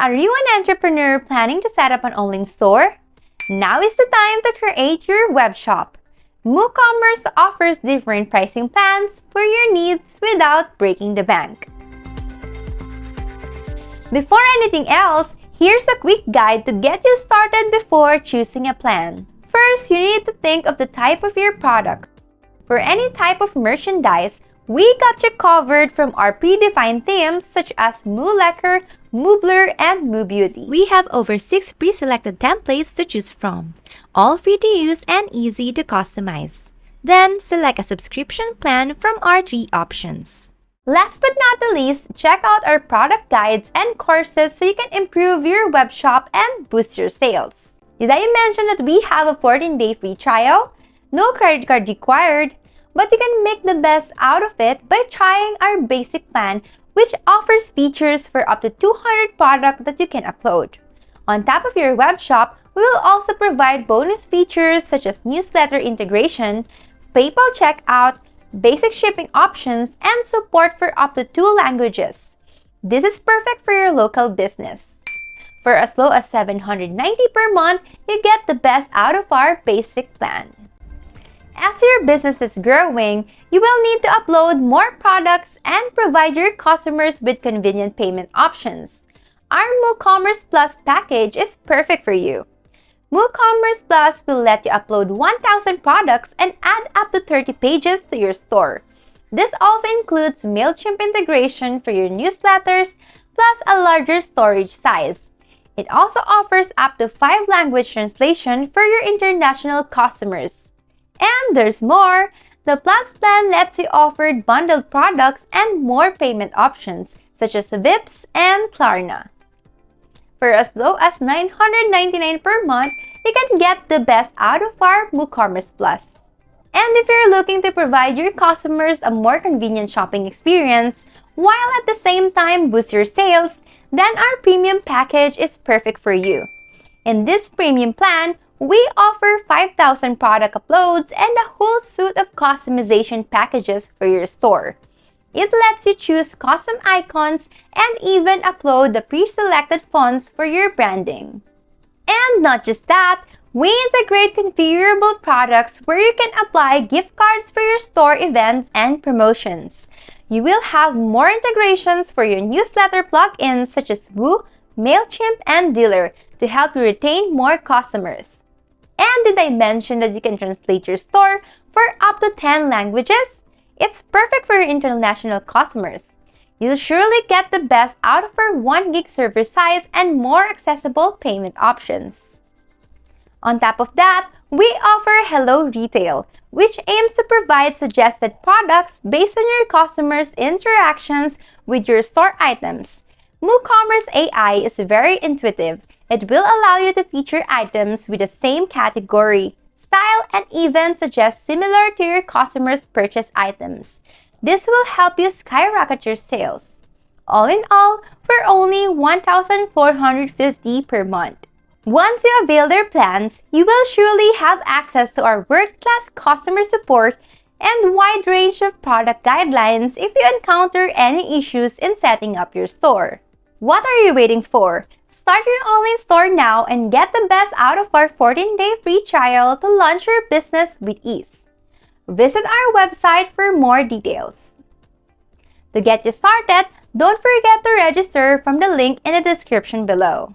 Are you an entrepreneur planning to set up an online store? Now is the time to create your web shop. Moocommerce offers different pricing plans for your needs without breaking the bank. Before anything else, here's a quick guide to get you started before choosing a plan. First, you need to think of the type of your product. For any type of merchandise, we got you covered from our predefined themes such as Moo Lecker, Moo Blur, and Moo Beauty. We have over 6 pre-selected templates to choose from, all free to use and easy to customize. Then, select a subscription plan from our 3 options. Last but not the least, check out our product guides and courses so you can improve your web shop and boost your sales. Did I mention that we have a 14-day free trial? No credit card required, but you can make the best out of it by trying our basic plan, which offers features for up to 200 products that you can upload. On top of your web shop, we will also provide bonus features such as newsletter integration, PayPal checkout, basic shipping options, and support for up to 2 languages. This is perfect for your local business. For as low as $790 per month, you get the best out of our basic plan. As your business is growing, you will need to upload more products and provide your customers with convenient payment options. Our Moocommerce Plus package is perfect for you. Moocommerce Plus will let you upload 1,000 products and add up to 30 pages to your store. This also includes MailChimp integration for your newsletters, plus a larger storage size. It also offers up to 5 language translation for your international customers. And there's more! The Plus plan lets you offer bundled products and more payment options such as Vips and Klarna. For as low as $999 per month, you can get the best out of our Moocommerce Plus. And if you're looking to provide your customers a more convenient shopping experience, while at the same time boost your sales, then our premium package is perfect for you. In this premium plan, we offer 5,000 product uploads and a whole suite of customization packages for your store. It lets you choose custom icons and even upload the pre-selected fonts for your branding. And not just that, we integrate configurable products where you can apply gift cards for your store events and promotions. You will have more integrations for your newsletter plugins such as Woo, MailChimp, and Dealer to help you retain more customers. And did I mention that you can translate your store for up to 10 languages? It's perfect for your international customers. You'll surely get the best out of our 1 gig server size and more accessible payment options. On top of that, we offer Hello Retail, which aims to provide suggested products based on your customers' interactions with your store items. Moocommerce AI is very intuitive. It will allow you to feature items with the same category, style, and even suggest similar to your customers' purchase items. This will help you skyrocket your sales. All in all, for only $1,450 per month. Once you avail their plans, you will surely have access to our world-class customer support and wide range of product guidelines if you encounter any issues in setting up your store. What are you waiting for? Start your online store now and get the best out of our 14-day free trial to launch your business with ease. Visit our website for more details. To get you started, don't forget to register from the link in the description below.